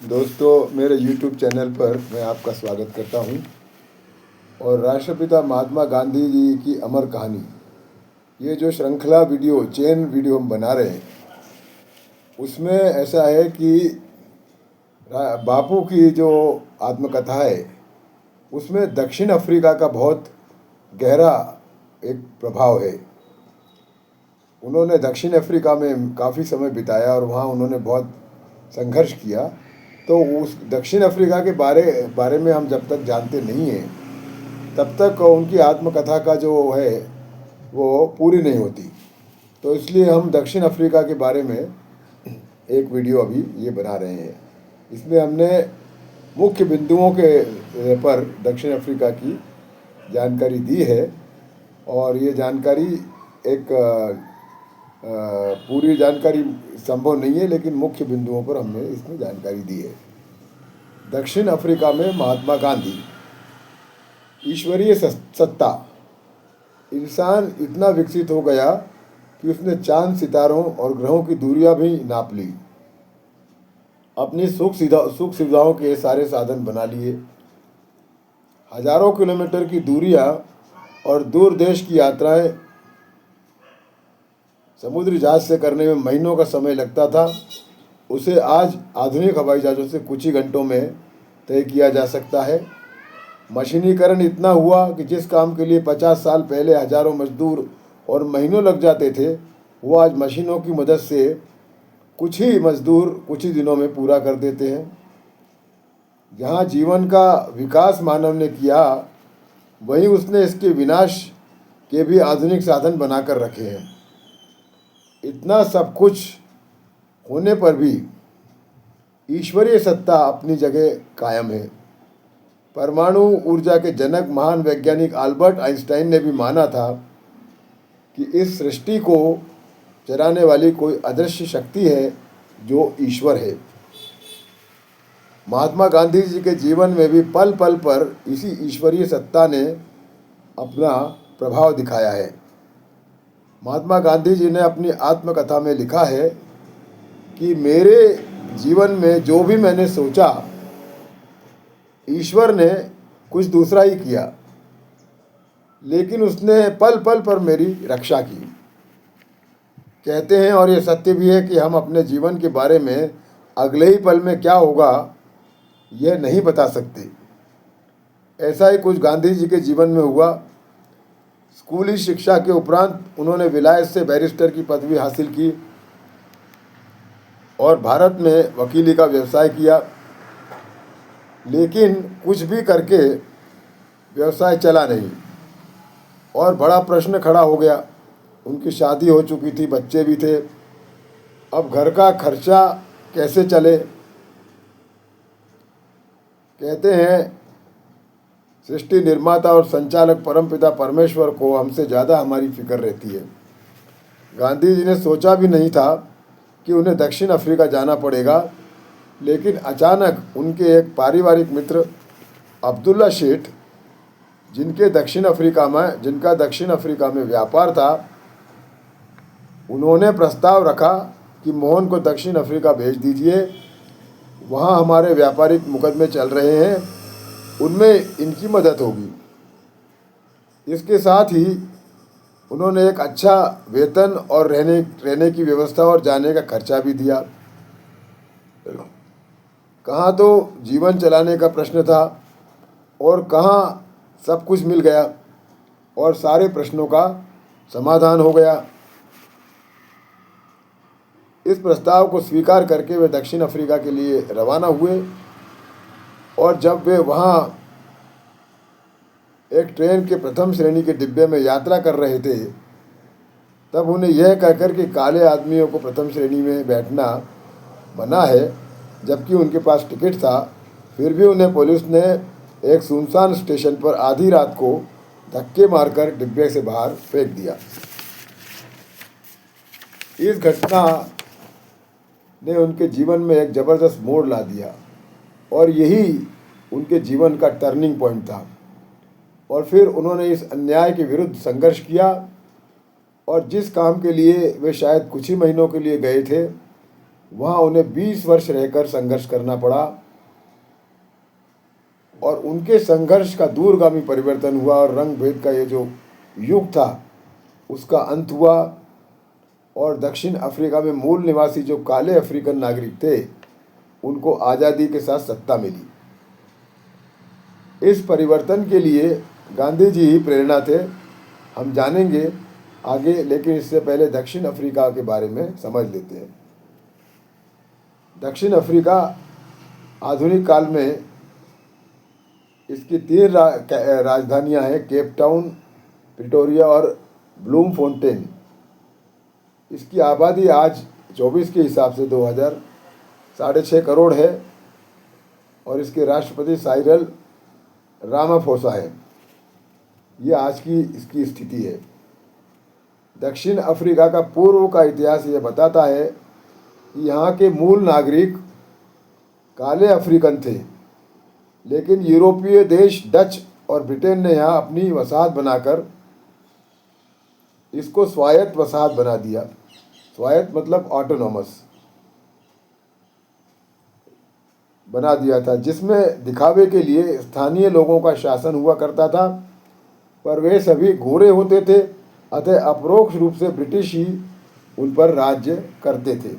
दोस्तों, मेरे YouTube channel पर मैं आपका स्वागत करता हूं। और राष्ट्रपिता महात्मा गांधी जी की अमर कहानी, ये जो श्रृंखला वीडियो चेन वीडियो हम बना रहे हैं, उसमें ऐसा है कि बापू की जो आत्मकथा है, उसमें दक्षिण अफ्रीका का बहुत गहरा एक प्रभाव है। उन्होंने दक्षिण अफ्रीका में काफ़ी समय बिताया और वहाँ उन्होंने बहुत संघर्ष किया। तो उस दक्षिण अफ्रीका के बारे में हम जब तक जानते नहीं हैं, तब तक उनकी आत्मकथा का जो है वो पूरी नहीं होती। तो इसलिए हम दक्षिण अफ्रीका के बारे में एक वीडियो अभी ये बना रहे हैं। इसमें हमने मुख्य बिंदुओं के पर दक्षिण अफ्रीका की जानकारी दी है। और ये जानकारी एक पूरी जानकारी संभव नहीं है, लेकिन मुख्य बिंदुओं पर हमने इसमें जानकारी दी है। दक्षिण अफ्रीका में महात्मा गांधी, ईश्वरीय सत्ता। इंसान इतना विकसित हो गया कि उसने चांद, सितारों और ग्रहों की दूरियां भी नाप ली। अपनी सुख सुविधाओं के सारे साधन बना लिए। हजारों किलोमीटर की दूरियां और दूर देश की यात्राएं समुद्री जहाज से करने में महीनों का समय लगता था, उसे आज आधुनिक हवाई जहाज़ों से कुछ ही घंटों में तय किया जा सकता है। मशीनीकरण इतना हुआ कि जिस काम के लिए 50 साल पहले हजारों मजदूर और महीनों लग जाते थे, वो आज मशीनों की मदद से कुछ ही मजदूर कुछ ही दिनों में पूरा कर देते हैं। जहाँ जीवन का विकास मानव ने किया, वहीं उसने इसके विनाश के भी आधुनिक साधन बनाकर रखे हैं। इतना सब कुछ होने पर भी ईश्वरीय सत्ता अपनी जगह कायम है। परमाणु ऊर्जा के जनक महान वैज्ञानिक अल्बर्ट आइंस्टाइन ने भी माना था कि इस सृष्टि को चलाने वाली कोई अदृश्य शक्ति है जो ईश्वर है। महात्मा गांधी जी के जीवन में भी पल पल पर इसी ईश्वरीय सत्ता ने अपना प्रभाव दिखाया है। महात्मा गांधी जी ने अपनी आत्मकथा में लिखा है कि मेरे जीवन में जो भी मैंने सोचा, ईश्वर ने कुछ दूसरा ही किया, लेकिन उसने पल पल पर मेरी रक्षा की। कहते हैं, और ये सत्य भी है, कि हम अपने जीवन के बारे में अगले ही पल में क्या होगा यह नहीं बता सकते। ऐसा ही कुछ गांधी जी के जीवन में हुआ। स्कूली शिक्षा के उपरांत उन्होंने विलायत से बैरिस्टर की पदवी हासिल की और भारत में वकीली का व्यवसाय किया। लेकिन कुछ भी करके व्यवसाय चला नहीं और बड़ा प्रश्न खड़ा हो गया। उनकी शादी हो चुकी थी, बच्चे भी थे। अब घर का खर्चा कैसे चले। कहते हैं, सृष्टि निर्माता और संचालक परमपिता परमेश्वर को हमसे ज़्यादा हमारी फिक्र रहती है। गांधी जी ने सोचा भी नहीं था कि उन्हें दक्षिण अफ्रीका जाना पड़ेगा, लेकिन अचानक उनके एक पारिवारिक मित्र अब्दुल्ला शेठ, जिनका दक्षिण अफ्रीका में व्यापार था, उन्होंने प्रस्ताव रखा कि मोहन को दक्षिण अफ्रीका भेज दीजिए। वहाँ हमारे व्यापारिक मुकदमे चल रहे हैं, उनमें इनकी मदद होगी। इसके साथ ही उन्होंने एक अच्छा वेतन और रहने की व्यवस्था और जाने का खर्चा भी दिया। कहाँ तो जीवन चलाने का प्रश्न था और कहाँ सब कुछ मिल गया और सारे प्रश्नों का समाधान हो गया। इस प्रस्ताव को स्वीकार करके वे दक्षिण अफ्रीका के लिए रवाना हुए। और जब वे वहाँ एक ट्रेन के प्रथम श्रेणी के डिब्बे में यात्रा कर रहे थे, तब उन्हें यह कहकर कि काले आदमियों को प्रथम श्रेणी में बैठना मना है, जबकि उनके पास टिकट था, फिर भी उन्हें पुलिस ने एक सुनसान स्टेशन पर आधी रात को धक्के मारकर डिब्बे से बाहर फेंक दिया। इस घटना ने उनके जीवन में एक ज़बरदस्त मोड़ ला दिया और यही उनके जीवन का टर्निंग पॉइंट था। और फिर उन्होंने इस अन्याय के विरुद्ध संघर्ष किया और जिस काम के लिए वे शायद कुछ ही महीनों के लिए गए थे, वहाँ उन्हें 20 वर्ष रहकर संघर्ष करना पड़ा और उनके संघर्ष का दूरगामी परिवर्तन हुआ और रंग भेद का ये जो युग था उसका अंत हुआ और दक्षिण अफ्रीका में मूल निवासी जो काले अफ्रीकन नागरिक थे उनको आज़ादी के साथ सत्ता मिली। इस परिवर्तन के लिए गांधी जी ही प्रेरणा थे, हम जानेंगे आगे, लेकिन इससे पहले दक्षिण अफ्रीका के बारे में समझ लेते हैं। दक्षिण अफ्रीका आधुनिक काल में इसकी 3 राजधानियां हैं, केप टाउन, प्रिटोरिया और ब्लूमफोंटेन। इसकी आबादी आज 24 के हिसाब से 2006 करोड़ है और इसके राष्ट्रपति साइरल रामाफोसा है। ये आज की इसकी स्थिति है। दक्षिण अफ्रीका का पूर्व का इतिहास ये बताता है कि यहाँ के मूल नागरिक काले अफ्रीकन थे, लेकिन यूरोपीय देश डच और ब्रिटेन ने यहाँ अपनी वसाहत बनाकर इसको स्वायत्त वसाहत बना दिया। स्वायत्त मतलब ऑटोनॉमस बना दिया था, जिसमें दिखावे के लिए स्थानीय लोगों का शासन हुआ करता था, पर वे सभी गोरे होते थे, अतः अपरोक्ष रूप से ब्रिटिश ही उन पर राज्य करते थे।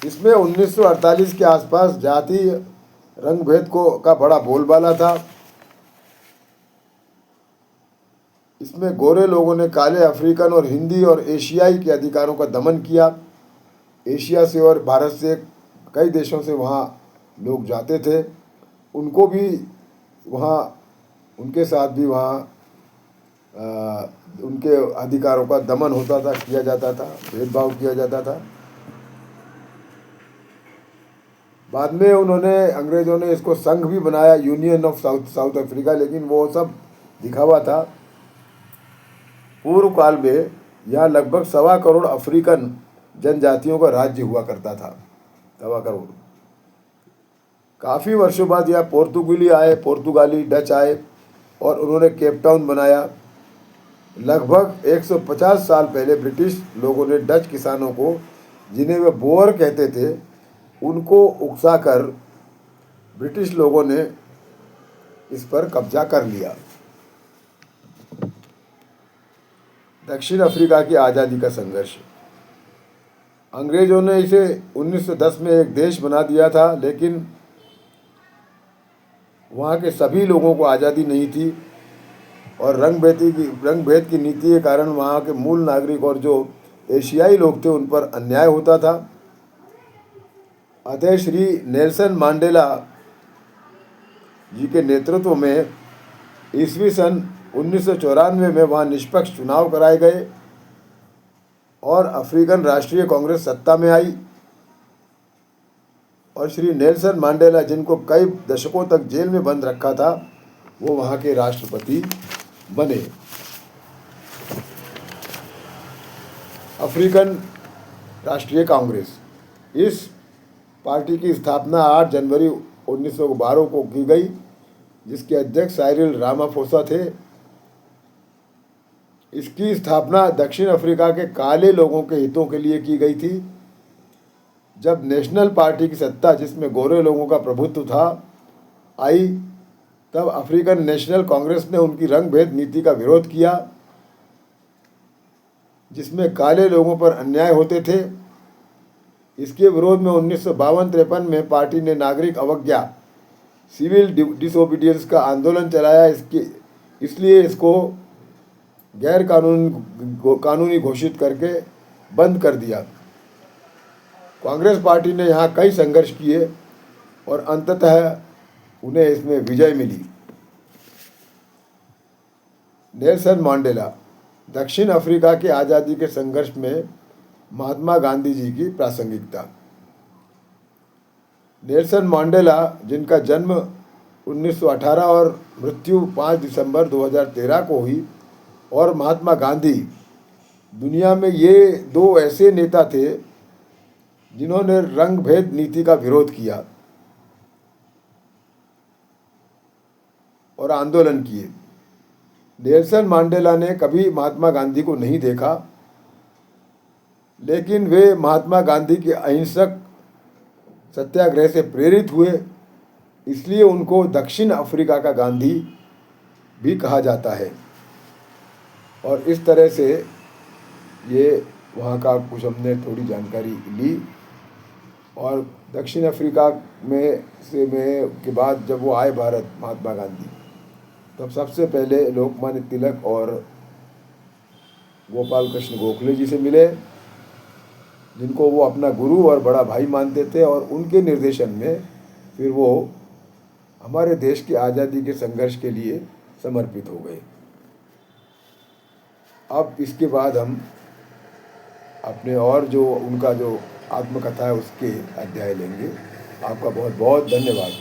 इसमें 1948 के आसपास जातीय रंगभेद का बड़ा बोलबाला था। इसमें गोरे लोगों ने काले अफ्रीकन और हिंदी और एशियाई के अधिकारों का दमन किया। एशिया से और भारत से कई देशों से वहाँ लोग जाते थे, उनको भी वहाँ उनके साथ भी वहाँ उनके अधिकारों का दमन होता था, किया जाता था, भेदभाव किया जाता था। बाद में अंग्रेज़ों ने इसको संघ भी बनाया, यूनियन ऑफ साउथ अफ्रीका, लेकिन वो सब दिखावा था। पूर्व काल में यहाँ लगभग 1.25 करोड़ अफ्रीकन जनजातियों का राज्य हुआ करता था, 1.25 करोड़। काफ़ी वर्षों बाद यहाँ पुर्तगाली डच आए और उन्होंने केप टाउन बनाया। लगभग 150 साल पहले ब्रिटिश लोगों ने डच किसानों को, जिन्हें वे बोअर कहते थे, उनको उकसाकर ब्रिटिश लोगों ने इस पर कब्जा कर लिया। दक्षिण अफ्रीका की आज़ादी का संघर्ष। अंग्रेज़ों ने इसे 1910 में एक देश बना दिया था, लेकिन वहाँ के सभी लोगों को आज़ादी नहीं थी और रंग भेद की नीति के कारण वहाँ के मूल नागरिक और जो एशियाई लोग थे उन पर अन्याय होता था। अतः श्री नेल्सन मंडेला जी के नेतृत्व में ईस्वी सन 1994 में वहाँ निष्पक्ष चुनाव कराए गए और अफ्रीकन राष्ट्रीय कांग्रेस सत्ता में आई और श्री नेल्सन मंडेला, जिनको कई दशकों तक जेल में बंद रखा था, वो वहाँ के राष्ट्रपति बने। अफ्रीकन राष्ट्रीय कांग्रेस, इस पार्टी की स्थापना 8 जनवरी 1912 को की गई, जिसके अध्यक्ष साइरिल रामाफोसा थे। इसकी स्थापना दक्षिण अफ्रीका के काले लोगों के हितों के लिए की गई थी। जब नेशनल पार्टी की सत्ता, जिसमें गोरे लोगों का प्रभुत्व था, आई, तब अफ्रीकन नेशनल कांग्रेस ने उनकी रंग भेद नीति का विरोध किया, जिसमें काले लोगों पर अन्याय होते थे। इसके विरोध में 1952-53 में पार्टी ने नागरिक अवज्ञा, सिविल डिसोबीडियंस का आंदोलन चलाया। इसलिए इसको गैर कानूनी घोषित करके बंद कर दिया। कांग्रेस पार्टी ने यहाँ कई संघर्ष किए और अंततः उन्हें इसमें विजय मिली। Nelson Mandela. दक्षिण अफ्रीका के आज़ादी के संघर्ष में महात्मा गांधी जी की प्रासंगिकता। नेल्सन मंडेला, जिनका जन्म 1918 और मृत्यु 5 दिसंबर 2013 को हुई, और महात्मा गांधी, दुनिया में ये 2 ऐसे नेता थे जिन्होंने रंग भेद नीति का विरोध किया और आंदोलन किए। नेल्सन मंडेला ने कभी महात्मा गांधी को नहीं देखा, लेकिन वे महात्मा गांधी के अहिंसक सत्याग्रह से प्रेरित हुए, इसलिए उनको दक्षिण अफ्रीका का गांधी भी कहा जाता है। और इस तरह से ये वहाँ का कुछ हमने थोड़ी जानकारी ली। और दक्षिण अफ्रीका में के बाद जब वो आए भारत, महात्मा गांधी, तब सबसे पहले लोकमान्य तिलक और गोपाल कृष्ण गोखले जी से मिले, जिनको वो अपना गुरु और बड़ा भाई मानते थे। और उनके निर्देशन में फिर वो हमारे देश की आज़ादी के संघर्ष के लिए समर्पित हो गए। अब इसके बाद हम अपने और जो उनका जो आत्मकथा है उसके अध्याय लेंगे। आपका बहुत बहुत धन्यवाद।